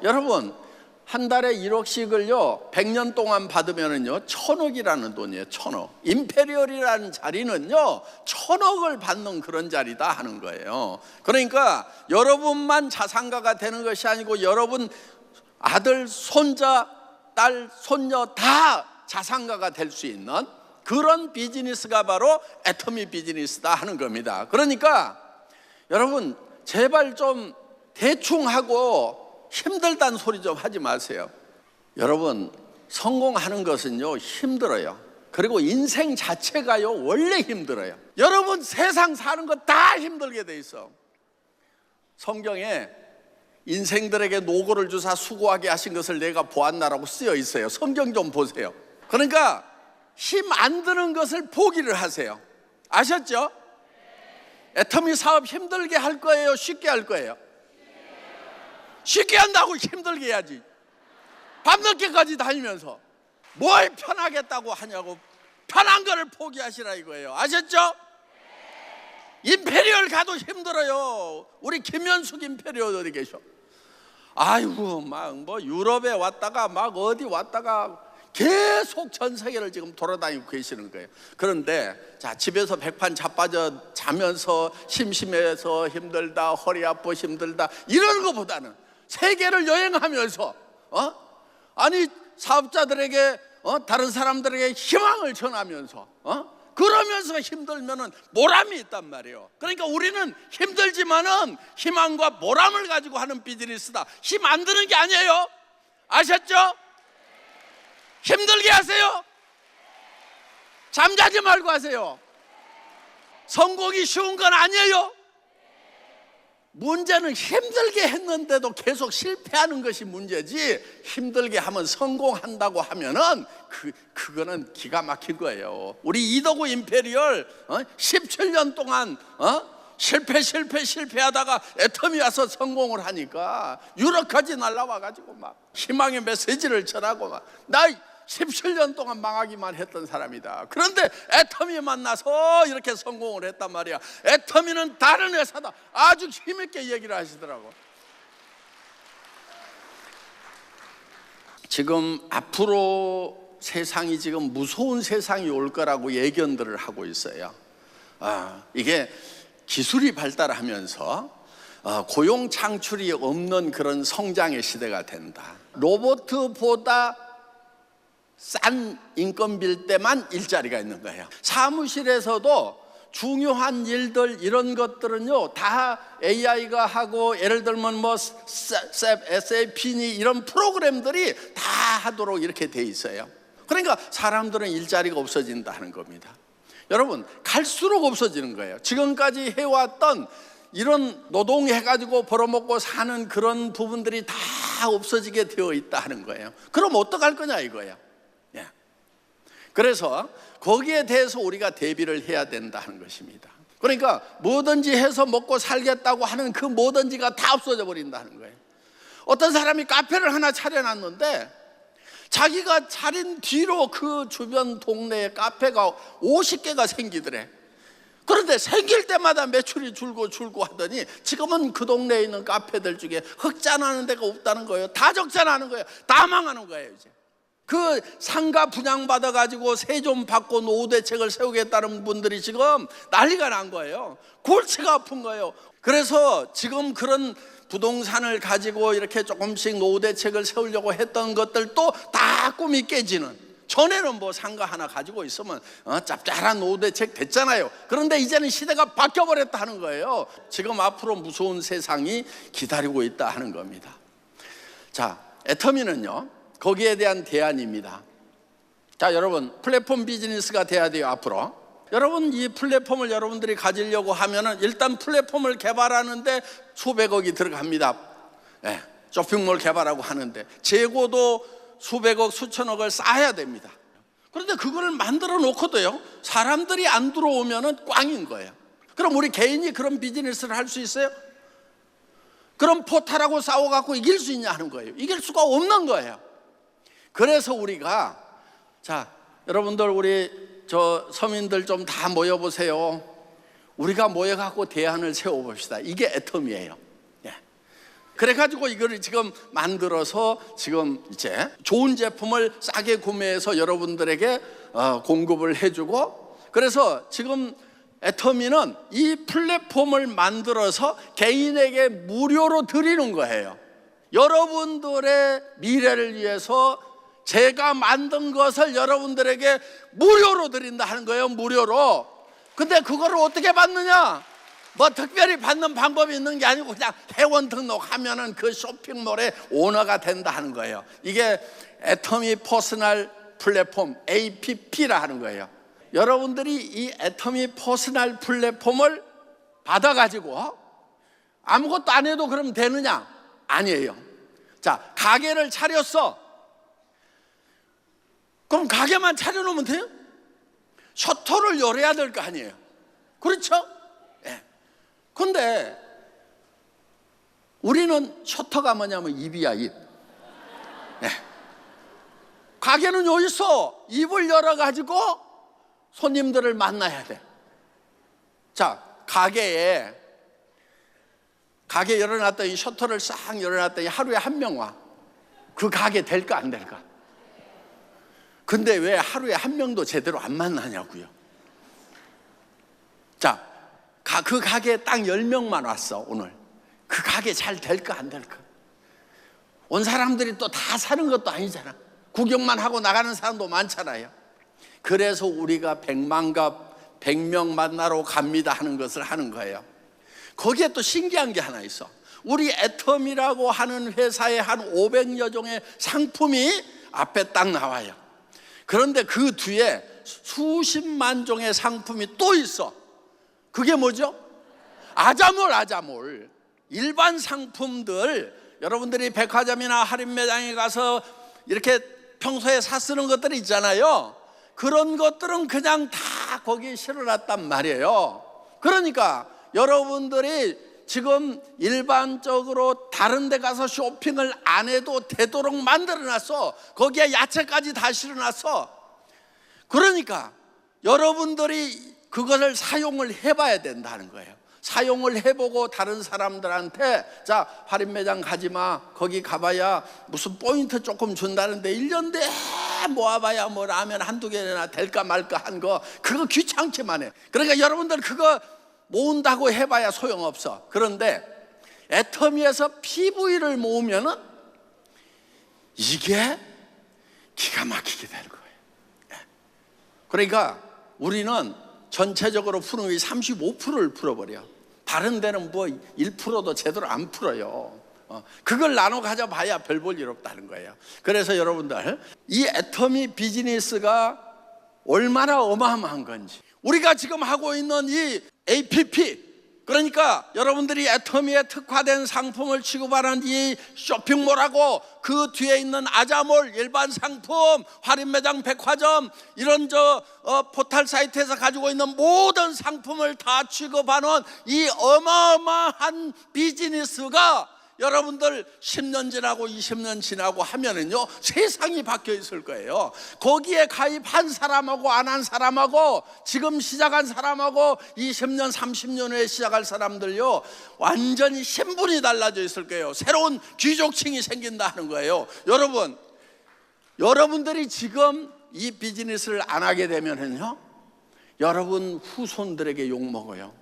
여러분 한 달에 1억씩을요 100년 동안 받으면은요 1000억이라는 돈이에요. 1000억. 임페리얼이라는 자리는요 1000억을 받는 그런 자리다 하는 거예요. 그러니까 여러분만 자산가가 되는 것이 아니고 여러분 아들, 손자, 딸, 손녀 다 자산가가 될 수 있는 그런 비즈니스가 바로 애터미 비즈니스다 하는 겁니다. 그러니까 여러분 제발 좀 대충 하고 힘들다는 소리 좀 하지 마세요. 여러분 성공하는 것은요 힘들어요. 그리고 인생 자체가요 원래 힘들어요. 여러분 세상 사는 거 다 힘들게 돼 있어. 성경에 인생들에게 노고를 주사 수고하게 하신 것을 내가 보았나라고 쓰여 있어요. 성경 좀 보세요. 그러니까 힘 안 드는 것을 포기를 하세요. 아셨죠? 애터미 사업 힘들게 할 거예요? 쉽게 할 거예요? 쉽게 한다고 힘들게 해야지. 밤늦게까지 다니면서 뭘 편하겠다고 하냐고. 편한 거를 포기하시라 이거예요. 아셨죠? 임페리얼 가도 힘들어요. 우리 김현숙 임페리얼 어디 계셔? 아이고 막 뭐 유럽에 왔다가 막 어디 왔다가 계속 전 세계를 지금 돌아다니고 계시는 거예요. 그런데 자 집에서 백판 자빠져 자면서 심심해서 힘들다, 허리 아파 힘들다 이런 것보다는 세계를 여행하면서 아니 사업자들에게 다른 사람들에게 희망을 전하면서 그러면서 힘들면은 보람이 있단 말이에요. 그러니까 우리는 힘들지만은 희망과 보람을 가지고 하는 비즈니스다. 힘 안 드는 게 아니에요. 아셨죠? 힘들게 하세요. 잠자지 말고 하세요. 성공이 쉬운 건 아니에요. 문제는 힘들게 했는데도 계속 실패하는 것이 문제지, 힘들게 하면 성공한다고 하면은 그거는 기가 막힌 거예요. 우리 이덕우 임페리얼 17년 동안 실패하다가 애터미 와서 성공을 하니까 유럽까지 날라와가지고 막 희망의 메시지를 전하고 나 17년 동안 망하기만 했던 사람이다. 그런데 애터미 만나서 이렇게 성공을 했단 말이야. 애터미는 다른 회사다. 아주 힘있게 얘기를 하시더라고. 지금 앞으로 세상이 지금 무서운 세상이 올 거라고 예견들을 하고 있어요. 이게 기술이 발달하면서 고용 창출이 없는 그런 성장의 시대가 된다. 로봇보다 싼 인건비일 때만 일자리가 있는 거예요. 사무실에서도 중요한 일들 이런 것들은요 다 AI가 하고, 예를 들면 뭐 SAP니 이런 프로그램들이 다 하도록 이렇게 돼 있어요. 그러니까 사람들은 일자리가 없어진다는 겁니다. 여러분 갈수록 없어지는 거예요. 지금까지 해왔던 이런 노동해가지고 벌어먹고 사는 그런 부분들이 다 없어지게 되어 있다 하는 거예요. 그럼 어떡할 거냐 이거예요. 그래서 거기에 대해서 우리가 대비를 해야 된다는 것입니다. 그러니까 뭐든지 해서 먹고 살겠다고 하는 그 뭐든지가 다 없어져 버린다는 거예요. 어떤 사람이 카페를 하나 차려놨는데 자기가 차린 뒤로 그 주변 동네에 카페가 50개가 생기더래. 그런데 생길 때마다 매출이 줄고 하더니 지금은 그 동네에 있는 카페들 중에 흑자나는 데가 없다는 거예요. 다 적자나는 거예요. 다 망하는 거예요. 이제 그 상가 분양받아 가지고 세 좀 받고 노후 대책을 세우겠다는 분들이 지금 난리가 난 거예요. 골치가 아픈 거예요. 그래서 지금 그런 부동산을 가지고 이렇게 조금씩 노후 대책을 세우려고 했던 것들도 다 꿈이 깨지는. 전에는 뭐 상가 하나 가지고 있으면 짭짤한 노후 대책 됐잖아요. 그런데 이제는 시대가 바뀌어버렸다 하는 거예요. 지금 앞으로 무서운 세상이 기다리고 있다 하는 겁니다. 자, 애터미는요 거기에 대한 대안입니다. 자, 여러분 플랫폼 비즈니스가 돼야 돼요. 앞으로 여러분 이 플랫폼을 여러분들이 가지려고 하면은 일단 플랫폼을 개발하는데 수백억이 들어갑니다. 쇼핑몰 개발하고 하는데 재고도 수백억 수천억을 쌓아야 됩니다. 그런데 그거를 만들어 놓고도요 사람들이 안 들어오면은 꽝인 거예요. 그럼 우리 개인이 그런 비즈니스를 할 수 있어요? 그럼 포탈하고 싸워갖고 이길 수 있냐 하는 거예요. 이길 수가 없는 거예요. 그래서 우리가, 자 여러분들 우리 저 서민들 좀 다 모여보세요. 우리가 모여갖고 대안을 세워봅시다. 이게 애터미예요. 그래가지고 이거를 지금 만들어서 지금 이제 좋은 제품을 싸게 구매해서 여러분들에게 공급을 해주고, 그래서 지금 애터미는 이 플랫폼을 만들어서 개인에게 무료로 드리는 거예요. 여러분들의 미래를 위해서 제가 만든 것을 여러분들에게 무료로 드린다 하는 거예요. 무료로. 근데 그거를 어떻게 받느냐? 뭐 특별히 받는 방법이 있는 게 아니고 그냥 회원 등록하면은 그 쇼핑몰의 오너가 된다 하는 거예요. 이게 애터미 퍼스널 플랫폼 APP라 하는 거예요. 여러분들이 이 애터미 퍼스널 플랫폼을 받아가지고 아무것도 안 해도 그럼 되느냐? 아니에요. 자, 가게를 차렸어. 그럼 가게만 차려놓으면 돼요? 셔터를 열어야 될 거 아니에요. 그렇죠? 예. 근데 우리는 셔터가 뭐냐면 입이야, 입. 예. 가게는 여기 있어. 입을 열어가지고 손님들을 만나야 돼. 자, 가게 열어놨더니 셔터를 싹 열어놨더니 하루에 한 명 와. 그 가게 될까 안 될까? 근데 왜 하루에 한 명도 제대로 안 만나냐고요. 자, 그 가게에 딱 10명만 왔어 오늘. 그 가게 잘 될까 안 될까? 온 사람들이 또 다 사는 것도 아니잖아. 구경만 하고 나가는 사람도 많잖아요. 그래서 우리가 100명 만나러 갑니다 하는 것을 하는 거예요. 거기에 또 신기한 게 하나 있어. 우리 애터미라고 하는 회사에 한 500여 종의 상품이 앞에 딱 나와요. 그런데 그 뒤에 수십만 종의 상품이 또 있어. 그게 뭐죠? 아자몰. 일반 상품들, 여러분들이 백화점이나 할인 매장에 가서 이렇게 평소에 사 쓰는 것들이 있잖아요. 그런 것들은 그냥 다 거기에 실어놨단 말이에요. 그러니까 여러분들이 지금 일반적으로 다른 데 가서 쇼핑을 안 해도 되도록 만들어놨어. 거기에 야채까지 다 실어놨어. 그러니까 여러분들이 그것을 사용을 해봐야 된다는 거예요. 사용을 해보고 다른 사람들한테, 자, 할인 매장 가지마, 거기 가봐야 무슨 포인트 조금 준다는데 1년 내에 모아봐야 뭐 라면 한두 개나 될까 말까 한 거, 그거 귀찮기만 해. 그러니까 여러분들 그거 모은다고 해봐야 소용없어. 그런데 애터미에서 PV를 모으면은 이게 기가 막히게 될 거예요. 그러니까 우리는 전체적으로 푸는 게 35%를 풀어버려. 다른 데는 뭐 1%도 제대로 안 풀어요. 그걸 나눠 가져봐야 별 볼 일 없다는 거예요. 그래서 여러분들, 이 애터미 비즈니스가 얼마나 어마어마한 건지, 우리가 지금 하고 있는 이 APP, 그러니까 여러분들이 애터미에 특화된 상품을 취급하는 이 쇼핑몰하고 그 뒤에 있는 아자몰, 일반 상품, 할인 매장, 백화점, 이런 포털 사이트에서 가지고 있는 모든 상품을 다 취급하는 이 어마어마한 비즈니스가 여러분들 10년 지나고 20년 지나고 하면은요, 세상이 바뀌어 있을 거예요. 거기에 가입한 사람하고 안 한 사람하고 지금 시작한 사람하고 20년 30년 후에 시작할 사람들요, 완전히 신분이 달라져 있을 거예요. 새로운 귀족층이 생긴다는 거예요. 여러분들이 지금 이 비즈니스를 안 하게 되면은요, 여러분 후손들에게 욕먹어요.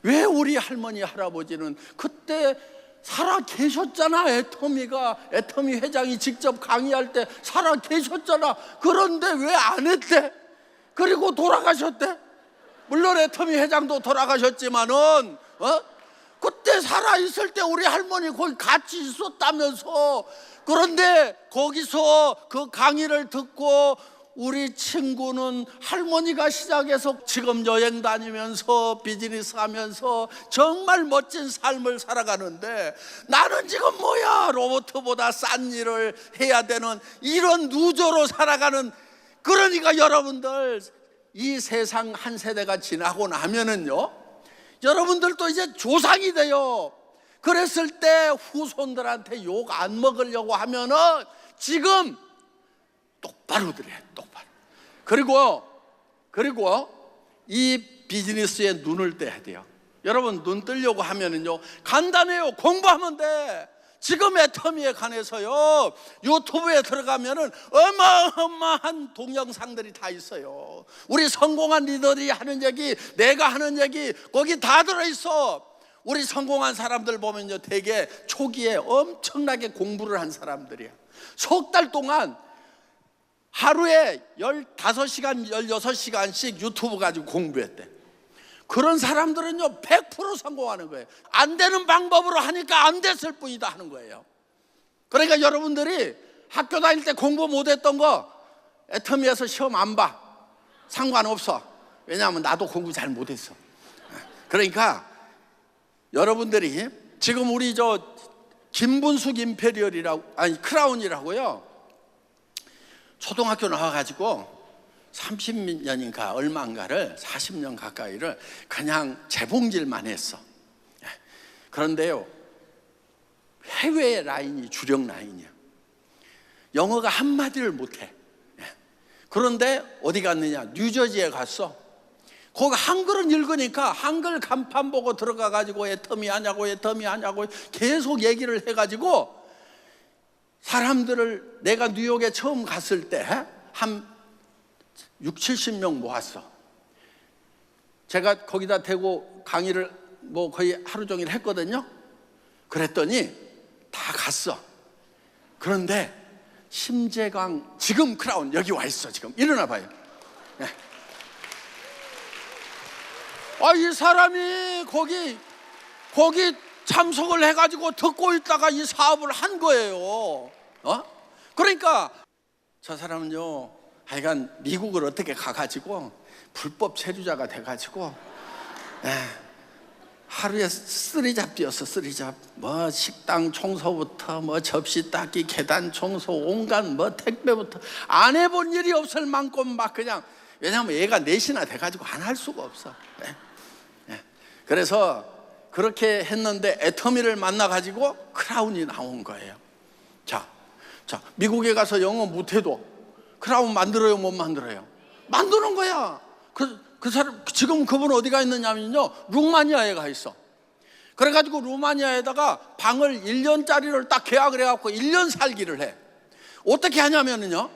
왜 우리 할머니 할아버지는 그때 살아 계셨잖아. 애터미 회장이 직접 강의할 때 살아 계셨잖아. 그런데 왜 안 했대? 그리고 돌아가셨대. 물론 애터미 회장도 돌아가셨지만은 그때 살아 있을 때 우리 할머니 거기 같이 있었다면서. 그런데 거기서 그 강의를 듣고 우리 친구는 할머니가 시작해서 지금 여행 다니면서 비즈니스 하면서 정말 멋진 삶을 살아가는데, 나는 지금 뭐야, 로봇보다 싼 일을 해야 되는 이런 누저로 살아가는. 그러니까 여러분들, 이 세상 한 세대가 지나고 나면은요, 여러분들도 이제 조상이 돼요. 그랬을 때 후손들한테 욕 안 먹으려고 하면은 지금 똑바로 들어야 돼, 똑바로. 그리고 이 비즈니스에 눈을 떼야 돼요. 여러분, 눈 뜨려고 하면은요, 간단해요. 공부하면 돼. 지금 애터미에 관해서요, 유튜브에 들어가면은 어마어마한 동영상들이 다 있어요. 우리 성공한 리더들이 하는 얘기, 내가 하는 얘기, 거기 다 들어있어. 우리 성공한 사람들 보면요, 되게 초기에 엄청나게 공부를 한 사람들이야. 석 달 동안 하루에 15시간, 16시간씩 유튜브 가지고 공부했대. 그런 사람들은요 100% 성공하는 거예요. 안 되는 방법으로 하니까 안 됐을 뿐이다 하는 거예요. 그러니까 여러분들이 학교 다닐 때 공부 못했던 거 애터미에서 시험 안 봐, 상관없어. 왜냐하면 나도 공부 잘 못했어. 그러니까 여러분들이 지금 우리 김분숙 임페리얼이라고, 아니 크라운이라고요, 초등학교 나와가지고 30년인가 얼마인가를, 40년 가까이를 그냥 재봉질만 했어. 그런데요, 해외 라인이 주력 라인이야. 영어가 한마디를 못해. 그런데 어디 갔느냐, 뉴저지에 갔어. 거기 한글은 읽으니까 한글 간판 보고 들어가가지고 애터미 하냐고 계속 얘기를 해가지고 사람들을, 내가 뉴욕에 처음 갔을 때 한 60, 70명 모았어. 제가 거기다 대고 강의를 뭐 거의 하루 종일 했거든요. 그랬더니 다 갔어. 그런데 심재광, 지금 크라운 여기 와 있어. 지금 일어나 봐요. 네. 이 사람이 거기 참석을 해가지고 듣고 있다가 이 사업을 한 거예요. 그러니까 저 사람은요, 하여간 미국을 어떻게 가가지고 불법 체류자가 돼가지고 하루에 쓰리잡 뛰었어. 쓰리잡. 뭐 식당 청소부터 뭐 접시 닦기, 계단 청소, 온갖 뭐 택배부터 안 해본 일이 없을 만큼 막 그냥, 왜냐하면 얘가 넷이나 돼가지고 안 할 수가 없어. 그래서 그렇게 했는데 애터미를 만나가지고 크라운이 나온 거예요. 자, 미국에 가서 영어 못해도 크라운 만들어요, 못 만들어요? 만드는 거야. 그 사람, 지금 그분 어디가 있느냐면요, 루마니아에 가 있어. 그래가지고 루마니아에다가 방을 1년짜리를 딱 계약을 해갖고 1년 살기를 해. 어떻게 하냐면요,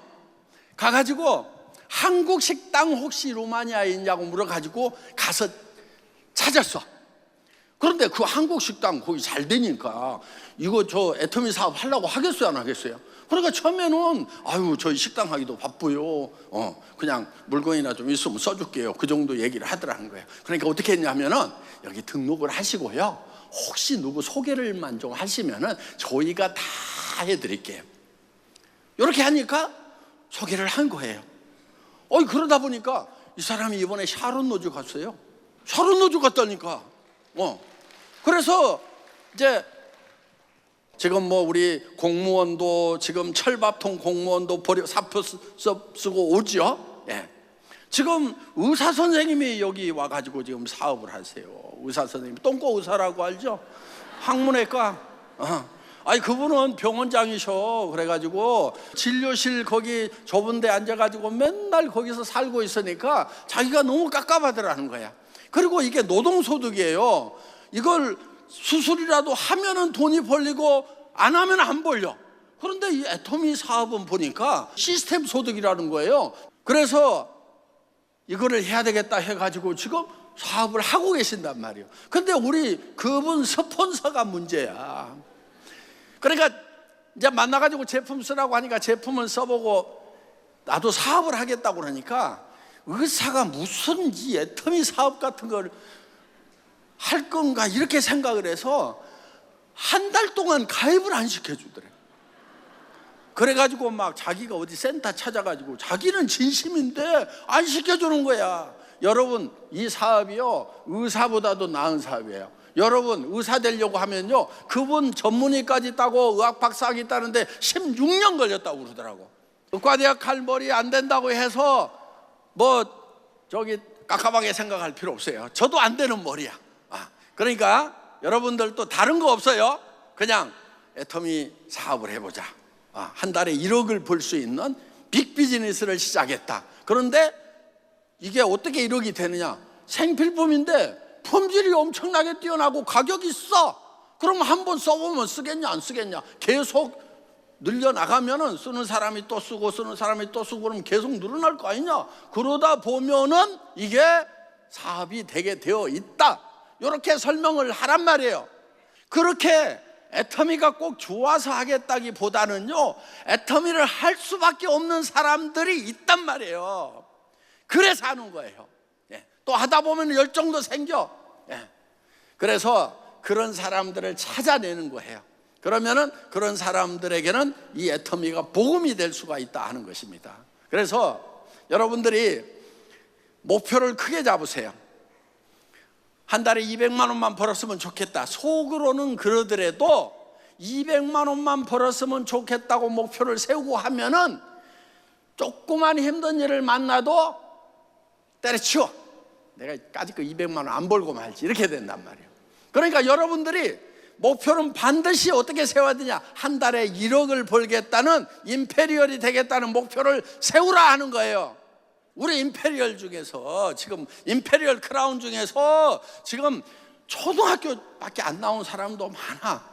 가가지고 한국 식당 혹시 루마니아에 있냐고 물어가지고 가서 찾았어. 그런데 그 한국 식당 거기 잘 되니까 이거 저 애터미 사업 하려고 하겠어요, 안 하겠어요? 그러니까 처음에는 저희 식당 하기도 바쁘요, 그냥 물건이나 좀 있으면 써줄게요, 그 정도 얘기를 하더라는 거예요. 그러니까 어떻게 했냐면은 여기 등록을 하시고요, 혹시 누구 소개를만 좀 하시면은 저희가 다 해드릴게요. 이렇게 하니까 소개를 한 거예요. 그러다 보니까 이 사람이 이번에 샤론 로즈 갔어요. 샤론 로즈 갔다니까. 그래서 이제 지금 뭐 우리 공무원도 지금 철밥통 공무원도 사표 쓰고 오죠. 지금 의사 선생님이 여기 와가지고 지금 사업을 하세요. 의사 선생님, 똥꼬 의사라고 알죠? 학문외과. 그분은 병원장이셔. 그래가지고 진료실 거기 좁은 데 앉아가지고 맨날 거기서 살고 있으니까 자기가 너무 깝깝하더라는 거야. 그리고 이게 노동소득이에요. 이걸 수술이라도 하면은 돈이 벌리고 안 하면 안 벌려. 그런데 이 애터미 사업은 보니까 시스템 소득이라는 거예요. 그래서 이거를 해야 되겠다 해가지고 지금 사업을 하고 계신단 말이에요. 근데 우리 그분 스폰서가 문제야. 그러니까 이제 만나가지고 제품 쓰라고 하니까 제품을 써보고 나도 사업을 하겠다고 그러니까 의사가 무슨 이 애터미 사업 같은 걸 할 건가 이렇게 생각을 해서 한 달 동안 가입을 안 시켜주더래. 그래가지고 막 자기가 어디 센터 찾아가지고 자기는 진심인데 안 시켜주는 거야. 여러분, 이 사업이요 의사보다도 나은 사업이에요. 여러분, 의사 되려고 하면요 그분 전문의까지 따고 의학 박사학위 따는데 16년 걸렸다고 그러더라고. 의과대학 갈 머리 안 된다고 해서 뭐 깝깝하게 생각할 필요 없어요. 저도 안 되는 머리야. 그러니까 여러분들도 다른 거 없어요. 그냥 애터미 사업을 해보자. 한 달에 1억을 벌 수 있는 빅 비즈니스를 시작했다. 그런데 이게 어떻게 1억이 되느냐? 생필품인데 품질이 엄청나게 뛰어나고 가격이 싸. 그럼 한 번 써보면 쓰겠냐 안 쓰겠냐? 계속 늘려나가면은 쓰는 사람이 또 쓰고 쓰는 사람이 또 쓰고 그러면 계속 늘어날 거 아니냐? 그러다 보면은 이게 사업이 되게 되어 있다, 이렇게 설명을 하란 말이에요. 그렇게 애터미가 꼭 좋아서 하겠다기보다는요, 애터미를 할 수밖에 없는 사람들이 있단 말이에요. 그래서 하는 거예요. 또 하다 보면 열정도 생겨. 그래서 그런 사람들을 찾아내는 거예요. 그러면은 그런 사람들에게는 이 애터미가 복음이 될 수가 있다 하는 것입니다. 그래서 여러분들이 목표를 크게 잡으세요. 한 달에 200만 원만 벌었으면 좋겠다. 속으로는 그러더라도 200만 원만 벌었으면 좋겠다고 목표를 세우고 하면은 조그만 힘든 일을 만나도 때려치워. 내가 까짓 거 200만 원 안 벌고 말지, 이렇게 된단 말이에요. 그러니까 여러분들이 목표는 반드시 어떻게 세워야 되냐? 한 달에 1억을 벌겠다는, 임페리얼이 되겠다는 목표를 세우라 하는 거예요. 우리 임페리얼 중에서, 지금 임페리얼 크라운 중에서 지금 초등학교밖에 안 나온 사람도 많아.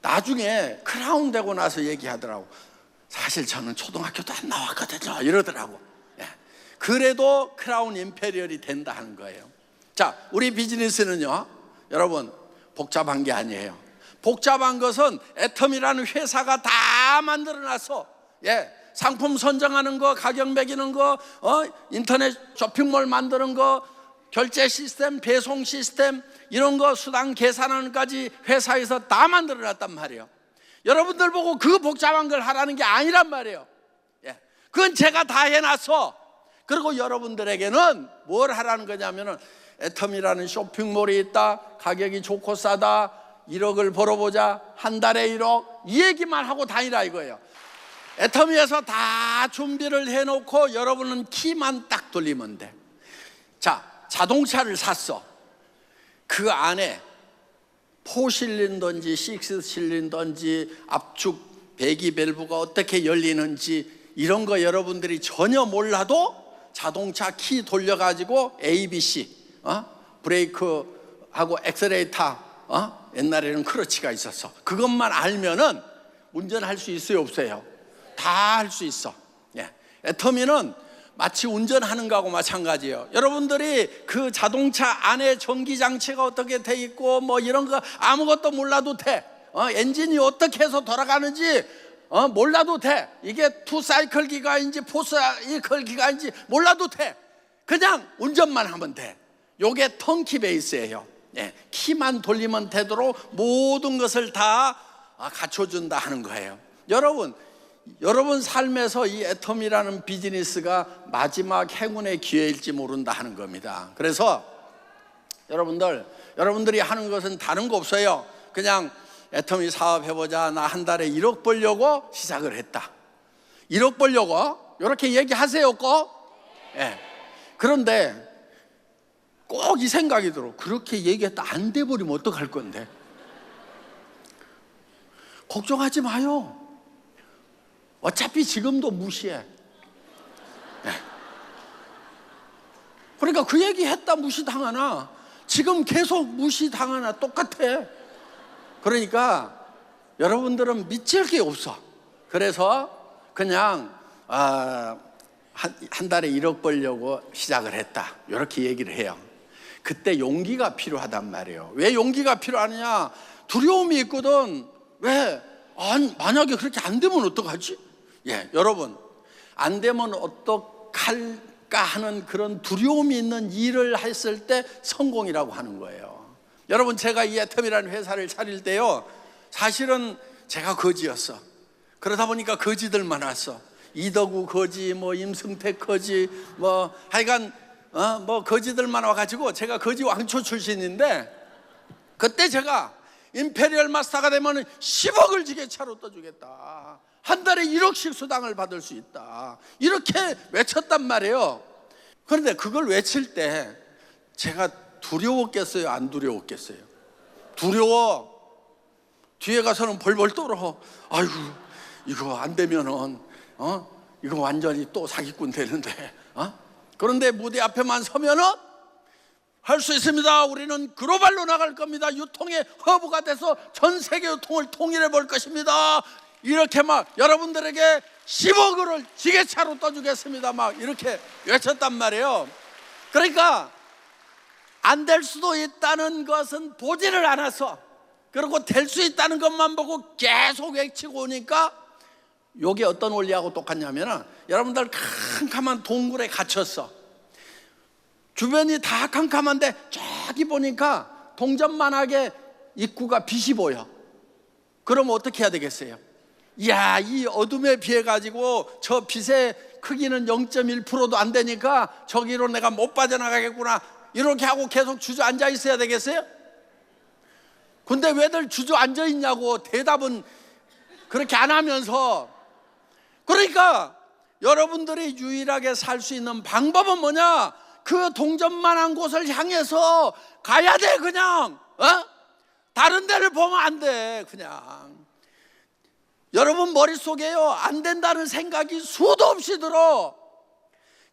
나중에 크라운 되고 나서 얘기하더라고. 사실 저는 초등학교도 안 나왔거든요, 이러더라고. 그래도 크라운 임페리얼이 된다 하는 거예요. 자, 우리 비즈니스는요, 여러분, 복잡한 게 아니에요. 복잡한 것은 애터미라는 회사가 다 만들어놨어. 상품 선정하는 거, 가격 매기는 거, 인터넷 쇼핑몰 만드는 거, 결제 시스템, 배송 시스템, 이런 거 수당 계산하는 까지 회사에서 다 만들어놨단 말이에요. 여러분들 보고 그 복잡한 걸 하라는 게 아니란 말이에요. 그건 제가 다 해놨어. 그리고 여러분들에게는 뭘 하라는 거냐면은, 애터미라는 쇼핑몰이 있다, 가격이 좋고 싸다, 1억을 벌어보자, 한 달에 1억, 이 얘기만 하고 다니라 이거예요. 애터미에서 다 준비를 해놓고 여러분은 키만 딱 돌리면 돼. 자, 자동차를 샀어. 그 안에 4실린더인지 6실린더인지 압축 배기 밸브가 어떻게 열리는지 이런 거 여러분들이 전혀 몰라도 자동차 키 돌려가지고 ABC, 브레이크하고 엑셀레이터, 옛날에는 크러치가 있었어. 그것만 알면은 운전할 수 있어요, 없어요? 다 할 수 있어. 애터미는 마치 운전하는 거하고 마찬가지예요. 여러분들이 그 자동차 안에 전기장치가 어떻게 돼 있고 뭐 이런 거 아무것도 몰라도 돼. 엔진이 어떻게 해서 돌아가는지 몰라도 돼. 이게 2사이클 기관인지 4사이클 기관인지 몰라도 돼. 그냥 운전만 하면 돼. 요게 턴키 베이스예요. 키만 돌리면 되도록 모든 것을 다 갖춰준다 하는 거예요. 여러분 삶에서 이 애터미라는 비즈니스가 마지막 행운의 기회일지 모른다 하는 겁니다. 그래서 여러분들이 하는 것은 다른 거 없어요. 그냥 애터미 사업 해보자, 나 한 달에 1억 벌려고 시작을 했다, 1억 벌려고 이렇게 얘기하세요 꼭. 그런데 꼭 이 생각이 들어. 그렇게 얘기했다 안 돼버리면 어떡할 건데? 걱정하지 마요. 어차피 지금도 무시해. 그러니까 그 얘기 했다 무시당하나, 지금 계속 무시당하나 똑같아. 그러니까 여러분들은 미칠 게 없어. 그래서 그냥 한 달에 1억 벌려고 시작을 했다, 이렇게 얘기를 해요. 그때 용기가 필요하단 말이에요. 왜 용기가 필요하느냐? 두려움이 있거든. 왜? 만약에 그렇게 안 되면 어떡하지? 여러분, 안 되면 어떡할까 하는 그런 두려움이 있는 일을 했을 때 성공이라고 하는 거예요. 여러분, 제가 이 애터미라는 회사를 차릴 때요, 사실은 제가 거지였어. 그러다 보니까 거지들만 왔어. 이덕우 거지, 뭐 임승택 거지, 뭐 하여간 뭐 거지들만 와가지고, 제가 거지 왕초 출신인데, 그때 제가 임페리얼 마스터가 되면 10억을 지게차로 떠주겠다, 한 달에 1억씩 수당을 받을 수 있다, 이렇게 외쳤단 말이에요. 그런데 그걸 외칠 때 제가 두려웠겠어요, 안 두려웠겠어요? 두려워. 뒤에 가서는 벌벌 떨어. 아이고, 이거 안 되면은 이거 완전히 또 사기꾼 되는데. 그런데 무대 앞에만 서면은 할 수 있습니다. 우리는 글로벌로 나갈 겁니다. 유통의 허브가 돼서 전 세계 유통을 통일해 볼 것입니다. 이렇게 막 여러분들에게 10억을 지게차로 떠주겠습니다. 막 이렇게 외쳤단 말이에요. 그러니까 안 될 수도 있다는 것은 보지를 않아서, 그리고 될 수 있다는 것만 보고 계속 외치고 오니까 이게 어떤 원리하고 똑같냐면, 여러분들 캄캄한 동굴에 갇혔어. 주변이 다 캄캄한데 저기 보니까 동전만하게 입구가 빛이 보여. 그럼 어떻게 해야 되겠어요? 이야, 이 어둠에 비해 가지고 저 빛의 크기는 0.1%도 안 되니까 저기로 내가 못 빠져나가겠구나, 이렇게 하고 계속 주저앉아 있어야 되겠어요? 근데 왜들 주저앉아 있냐고 대답은 그렇게 안 하면서. 그러니까 여러분들이 유일하게 살 수 있는 방법은 뭐냐? 그 동전만한 곳을 향해서 가야 돼. 그냥 다른 데를 보면 안 돼. 그냥 여러분 머릿속에요, 안 된다는 생각이 수도 없이 들어.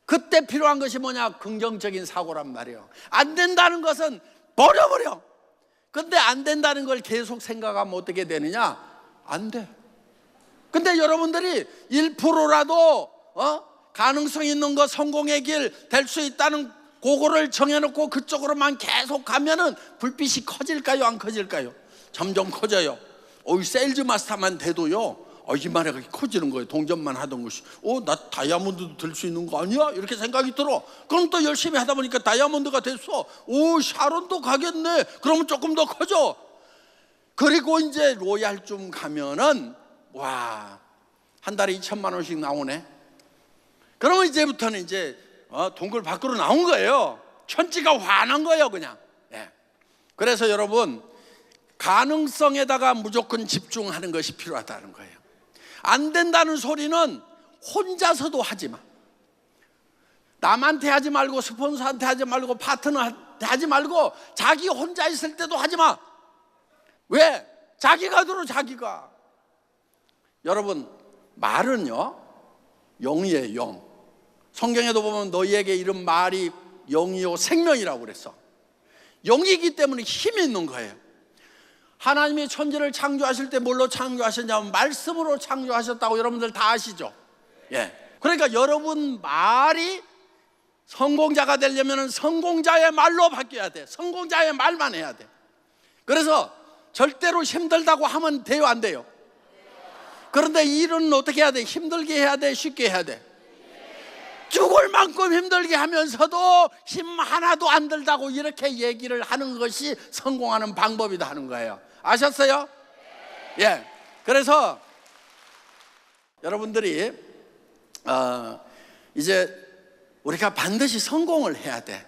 그때 필요한 것이 뭐냐? 긍정적인 사고란 말이에요. 안 된다는 것은 버려버려. 근데 안 된다는 걸 계속 생각하면 어떻게 되느냐? 안 돼. 근데 여러분들이 1%라도 가능성 있는 거, 성공의 길 될 수 있다는 그거를 정해놓고 그쪽으로만 계속 가면은 불빛이 커질까요? 안 커질까요? 점점 커져요. 세일즈 마스터만 돼도요, 이만 해가 커지는 거예요. 동전만 하던 것이 나 다이아몬드도 될 수 있는 거 아니야? 이렇게 생각이 들어. 그럼 또 열심히 하다 보니까 다이아몬드가 됐어. 샤론도 가겠네. 그러면 조금 더 커져. 그리고 이제 로얄쯤 가면은 한 달에 2천만 원씩 나오네. 그러면 이제부터는 이제 동굴 밖으로 나온 거예요. 천지가 환한 거예요, 그냥. 그래서 여러분, 가능성에다가 무조건 집중하는 것이 필요하다는 거예요. 안 된다는 소리는 혼자서도 하지 마. 남한테 하지 말고, 스폰서한테 하지 말고, 파트너한테 하지 말고, 자기 혼자 있을 때도 하지 마. 왜? 자기가 들어, 자기가. 여러분, 말은요, 영이에요, 영. 성경에도 보면 너희에게 이른 말이 영이요 생명이라고 그랬어. 영이기 때문에 힘이 있는 거예요. 하나님이 천지를 창조하실 때 뭘로 창조하셨냐면 말씀으로 창조하셨다고 여러분들 다 아시죠? 그러니까 여러분 말이 성공자가 되려면 성공자의 말로 바뀌어야 돼. 성공자의 말만 해야 돼. 그래서 절대로 힘들다고 하면 돼요, 안 돼요? 그런데 일은 어떻게 해야 돼? 힘들게 해야 돼? 쉽게 해야 돼? 죽을 만큼 힘들게 하면서도 힘 하나도 안 들다고 이렇게 얘기를 하는 것이 성공하는 방법이다 하는 거예요. 아셨어요? 그래서 여러분들이 이제 우리가 반드시 성공을 해야 돼.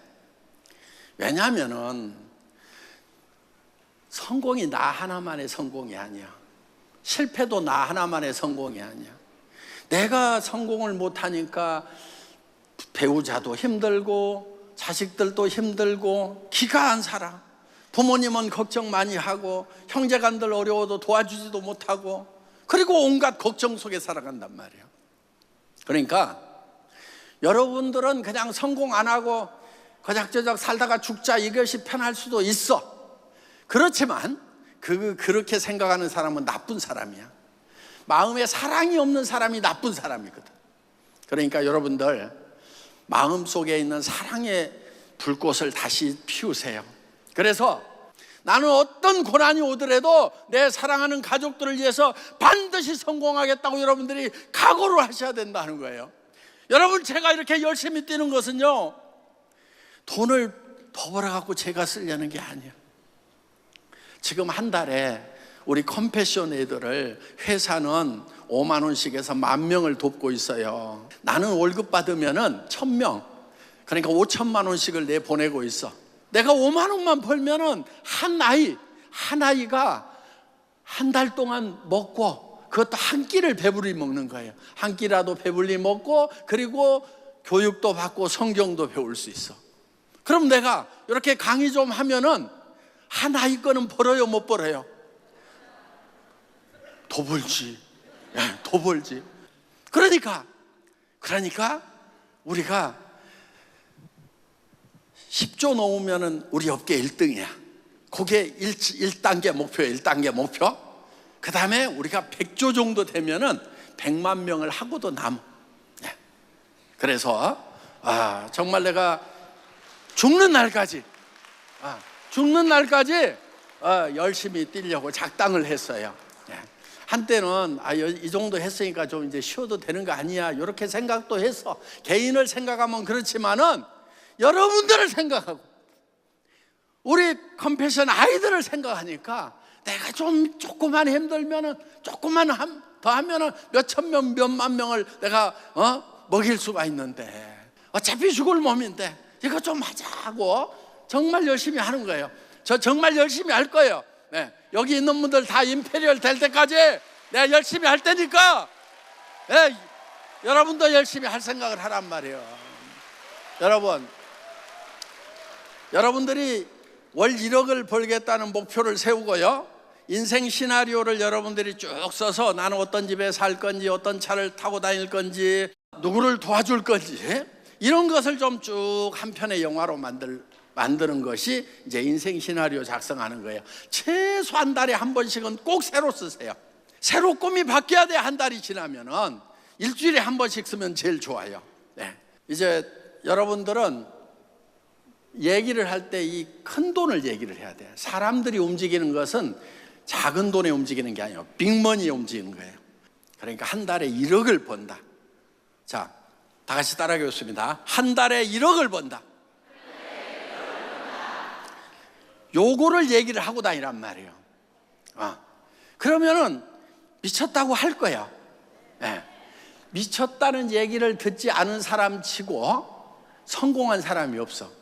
왜냐하면은 성공이 나 하나만의 성공이 아니야. 실패도 나 하나만의 성공이 아니야. 내가 성공을 못하니까 배우자도 힘들고 자식들도 힘들고 기가 안 살아. 부모님은 걱정 많이 하고 형제간들 어려워도 도와주지도 못하고, 그리고 온갖 걱정 속에 살아간단 말이에요. 그러니까 여러분들은 그냥 성공 안 하고 거작저작 살다가 죽자, 이것이 편할 수도 있어. 그렇지만 그렇게 생각하는 사람은 나쁜 사람이야. 마음에 사랑이 없는 사람이 나쁜 사람이거든. 그러니까 여러분들 마음속에 있는 사랑의 불꽃을 다시 피우세요. 그래서 나는 어떤 고난이 오더라도 내 사랑하는 가족들을 위해서 반드시 성공하겠다고 여러분들이 각오를 하셔야 된다는 거예요. 여러분, 제가 이렇게 열심히 뛰는 것은요, 돈을 더 벌어갖고 제가 쓰려는 게 아니에요. 지금 한 달에 우리 컴패션 애들을 회사는 5만 원씩에서 10,000명을 돕고 있어요. 나는 월급 받으면은 1,000명, 그러니까 5천만 원씩을 내 보내고 있어. 내가 5만 원만 벌면은 한 아이가 한 달 동안 먹고, 그것도 한 끼를 배불리 먹는 거예요. 한 끼라도 배불리 먹고, 그리고 교육도 받고 성경도 배울 수 있어. 그럼 내가 이렇게 강의 좀 하면은 한 아이 거는 벌어요, 못 벌어요? 더 벌지. 더 벌지. 그러니까 우리가 10조 넘으면은 우리 업계 1등이야. 그게 1단계 목표예요. 1단계 목표. 그 다음에 우리가 100조 정도 되면은 100만 명을 하고도 남아. 그래서 정말 내가 죽는 날까지 열심히 뛰려고 작당을 했어요. 한때는 이 정도 했으니까 좀 이제 쉬어도 되는 거 아니야, 이렇게 생각도 해서 개인을 생각하면 그렇지만은 여러분들을 생각하고 우리 컴패션 아이들을 생각하니까 내가 좀 조금만 힘들면은 조금만 더 하면은 몇천 명, 몇만 명을 내가 먹일 수가 있는데 어차피 죽을 몸인데 이거 좀 하자고 정말 열심히 하는 거예요. 저 정말 열심히 할 거예요. 네. 여기 있는 분들 다 임페리얼 될 때까지 내가 열심히 할 테니까 여러분도 열심히 할 생각을 하란 말이에요. 여러분들이 월 1억을 벌겠다는 목표를 세우고요, 인생 시나리오를 여러분들이 쭉 써서 나는 어떤 집에 살 건지, 어떤 차를 타고 다닐 건지, 누구를 도와줄 건지, 이런 것을 좀 쭉 한 편의 영화로 만드는 것이 이제 인생 시나리오 작성하는 거예요. 최소 한 달에 한 번씩은 꼭 새로 쓰세요. 새로 꿈이 바뀌어야 돼. 한 달이 지나면은 일주일에 한 번씩 쓰면 제일 좋아요. 이제 여러분들은 얘기를 할 때 이 큰 돈을 얘기를 해야 돼요. 사람들이 움직이는 것은 작은 돈에 움직이는 게 아니에요. 빅머니에 움직이는 거예요. 그러니까 한 달에 1억을 번다. 자, 다 같이 따라하겠습니다. 한 달에 1억을 번다. 요거를 얘기를 하고 다니란 말이에요. 그러면은 미쳤다고 할 거예요. 미쳤다는 얘기를 듣지 않은 사람 치고 성공한 사람이 없어.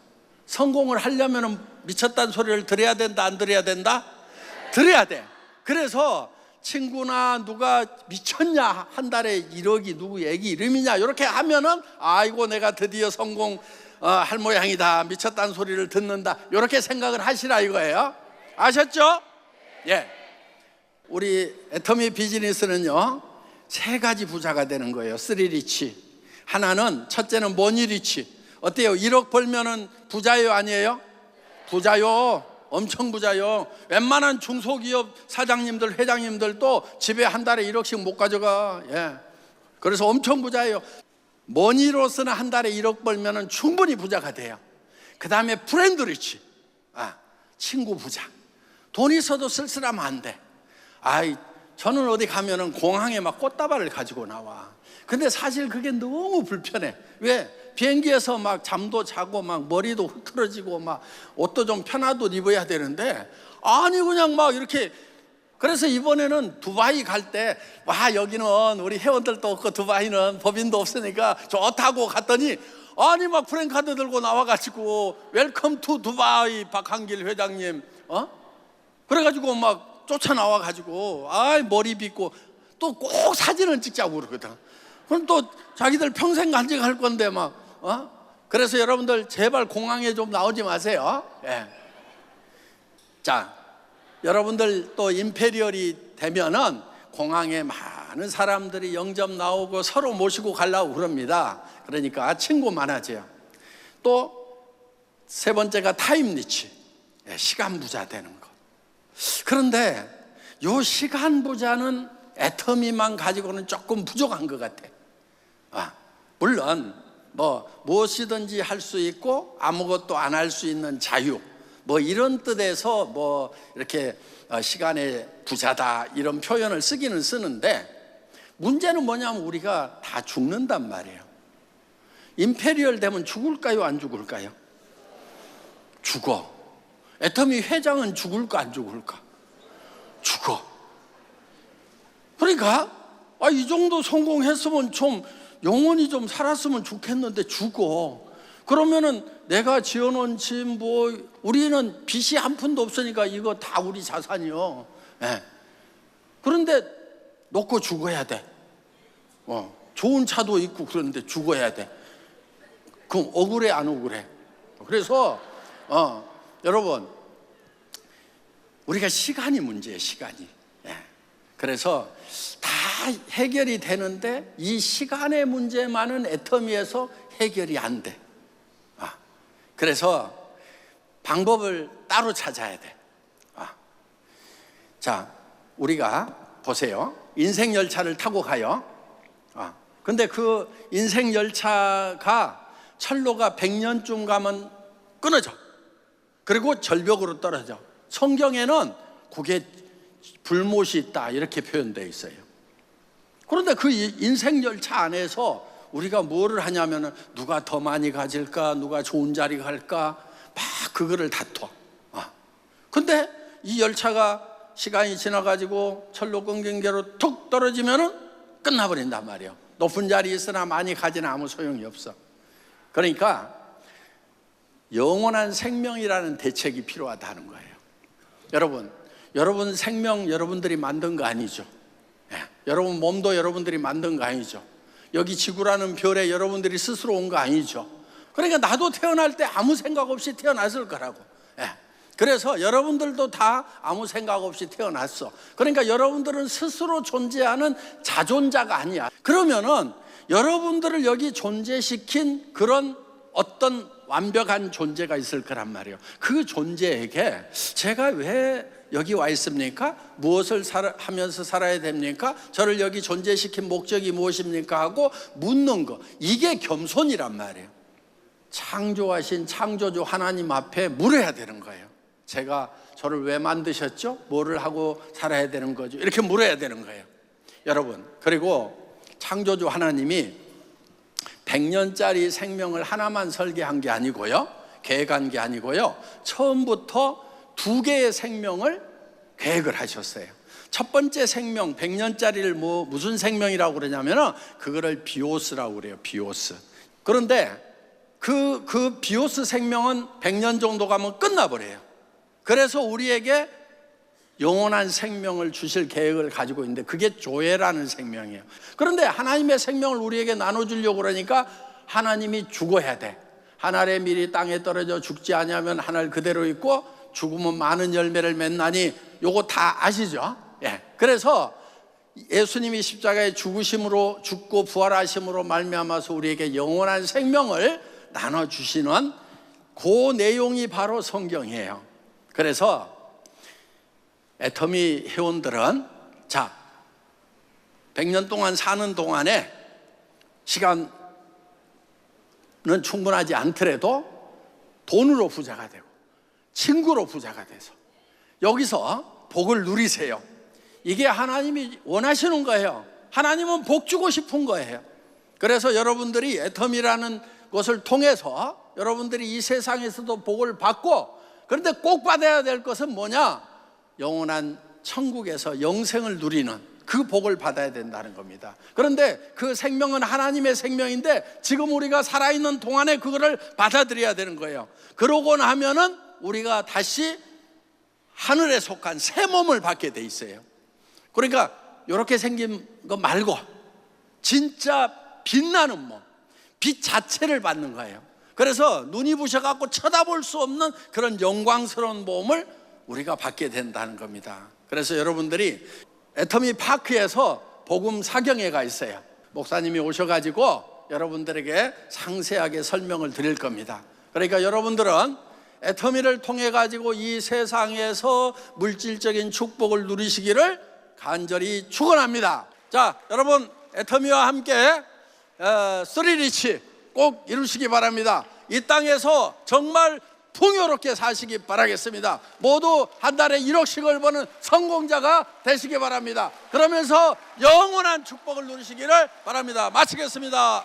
성공을 하려면 미쳤다는 소리를 들어야 된다, 안 들어야 된다? 들어야 돼. 그래서 친구나 누가 미쳤냐, 한 달에 1억이 누구 애기 이름이냐, 이렇게 하면은 아이고 내가 드디어 성공할 모양이다, 미쳤다는 소리를 듣는다, 이렇게 생각을 하시라 이거예요. 아셨죠? 우리 애터미 비즈니스는요 3가지 부자가 되는 거예요. 3리치. 하나는, 첫째는 머니리치. 어때요? 1억 벌면은 부자예요, 아니에요? 부자요. 엄청 부자요. 웬만한 중소기업 사장님들, 회장님들도 집에 한 달에 1억씩 못 가져가. 그래서 엄청 부자예요. 머니로서는 한 달에 1억 벌면은 충분히 부자가 돼요. 그 다음에 프렌드 리치. 친구 부자. 돈 있어도 쓸쓸하면 안 돼. 저는 어디 가면은 공항에 막 꽃다발을 가지고 나와. 근데 사실 그게 너무 불편해. 왜? 비행기에서 막 잠도 자고 막 머리도 흐트러지고 막 옷도 좀 편한 옷 입어야 되는데, 그냥 막 이렇게. 그래서 이번에는 두바이 갈 때 여기는 우리 회원들도 없고 두바이는 법인도 없으니까 좋다고 갔더니 막 프랜카드 들고 나와가지고 웰컴 투 두바이 박한길 회장님 그래가지고 막 쫓아나와가지고 머리 빗고 또 꼭 사진을 찍자고 그러거든. 그럼 또 자기들 평생 간직할 건데 그래서 여러분들 제발 공항에 좀 나오지 마세요. 자, 여러분들 또 임페리얼이 되면은 공항에 많은 사람들이 영접 나오고 서로 모시고 가려고 그럽니다. 그러니까 친구 많아져요. 또 세 번째가 타임 리치. 시간 부자 되는 것. 그런데 요 시간 부자는 애터미만 가지고는 조금 부족한 것 같아. 물론 무엇이든지 할 수 있고 아무것도 안 할 수 있는 자유, 이런 뜻에서 이렇게 시간의 부자다 이런 표현을 쓰기는 쓰는데, 문제는 뭐냐면 우리가 다 죽는단 말이에요. 임페리얼 되면 죽을까요, 안 죽을까요? 죽어. 애터미 회장은 죽을까, 안 죽을까? 죽어. 그러니까 이 정도 성공했으면 좀 영원히 좀 살았으면 좋겠는데 죽어. 그러면은 내가 지어놓은 집 우리는 빚이 한 푼도 없으니까 이거 다 우리 자산이요. 그런데 놓고 죽어야 돼. 좋은 차도 있고 그런데 죽어야 돼. 그럼 억울해, 안 억울해? 그래서 여러분, 우리가 시간이 문제예요. 시간이. 그래서 다 해결이 되는데 이 시간의 문제만은 애터미에서 해결이 안 돼. 그래서 방법을 따로 찾아야 돼. 자, 우리가 보세요. 인생 열차를 타고 가요. 근데 그 인생 열차가 철로가 100년쯤 가면 끊어져. 그리고 절벽으로 떨어져. 성경에는 그게 불못이 있다 이렇게 표현되어 있어요. 그런데 그 인생 열차 안에서 우리가 뭐를 하냐면 누가 더 많이 가질까, 누가 좋은 자리 갈까 막 그거를 다퉈. 근데 이 열차가 시간이 지나가지고 철로 끊긴대로 툭 떨어지면은 끝나버린단 말이에요. 높은 자리에 있으나 많이 가지는 아무 소용이 없어. 그러니까 영원한 생명이라는 대책이 필요하다는 거예요. 여러분 생명 여러분들이 만든 거 아니죠. 여러분 몸도 여러분들이 만든 거 아니죠. 여기 지구라는 별에 여러분들이 스스로 온 거 아니죠. 그러니까 나도 태어날 때 아무 생각 없이 태어났을 거라고. 그래서 여러분들도 다 아무 생각 없이 태어났어. 그러니까 여러분들은 스스로 존재하는 자존자가 아니야. 그러면은 여러분들을 여기 존재시킨 그런 어떤 완벽한 존재가 있을 거란 말이에요. 그 존재에게 제가 왜 여기 와 있습니까? 무엇을 하면서 살아야 됩니까? 저를 여기 존재시킨 목적이 무엇입니까? 하고 묻는 거, 이게 겸손이란 말이에요. 창조하신 창조주 하나님 앞에 물어야 되는 거예요. 제가 저를 왜 만드셨죠? 뭐를 하고 살아야 되는 거죠? 이렇게 물어야 되는 거예요. 여러분, 그리고 창조주 하나님이 100년짜리 생명을 하나만 설계한 게 아니고요, 계획한 게 아니고요, 처음부터 2개의 생명을 계획을 하셨어요. 첫 번째 생명, 100년짜리를 무슨 생명이라고 그러냐면은 그거를 비오스라고 그래요. 비오스. 그런데 그 비오스 생명은 100년 정도 가면 끝나버려요. 그래서 우리에게 영원한 생명을 주실 계획을 가지고 있는데 그게 조회라는 생명이에요. 그런데 하나님의 생명을 우리에게 나눠주려고 그러니까 하나님이 죽어야 돼. 한 알의 밀이 땅에 떨어져 죽지 않으면 한 알 그대로 있고 죽으면 많은 열매를 맺나니, 요거 다 아시죠? 그래서 예수님이 십자가에 죽으심으로, 죽고 부활하심으로 말미암아서 우리에게 영원한 생명을 나눠주시는 그 내용이 바로 성경이에요. 그래서 애터미 회원들은 100년 동안 사는 동안에 시간은 충분하지 않더라도 돈으로 부자가 되고 친구로 부자가 돼서 여기서 복을 누리세요. 이게 하나님이 원하시는 거예요. 하나님은 복 주고 싶은 거예요. 그래서 여러분들이 애터미라는 것을 통해서 여러분들이 이 세상에서도 복을 받고, 그런데 꼭 받아야 될 것은 뭐냐? 영원한 천국에서 영생을 누리는 그 복을 받아야 된다는 겁니다. 그런데 그 생명은 하나님의 생명인데 지금 우리가 살아있는 동안에 그거를 받아들여야 되는 거예요. 그러고 나면은 우리가 다시 하늘에 속한 새 몸을 받게 돼 있어요. 그러니까 이렇게 생긴 거 말고 진짜 빛나는 몸, 빛 자체를 받는 거예요. 그래서 눈이 부셔갖고 쳐다볼 수 없는 그런 영광스러운 몸을 우리가 받게 된다는 겁니다. 그래서 여러분들이 애터미 파크에서 복음 사경회가 있어요. 목사님이 오셔가지고 여러분들에게 상세하게 설명을 드릴 겁니다. 그러니까 여러분들은 애터미를 통해 가지고 이 세상에서 물질적인 축복을 누리시기를 간절히 축원합니다. 자, 여러분 애터미와 함께 쓰리리치 꼭 이루시기 바랍니다. 이 땅에서 정말 풍요롭게 사시기 바라겠습니다. 모두 한 달에 1억씩을 버는 성공자가 되시기 바랍니다. 그러면서 영원한 축복을 누리시기를 바랍니다. 마치겠습니다.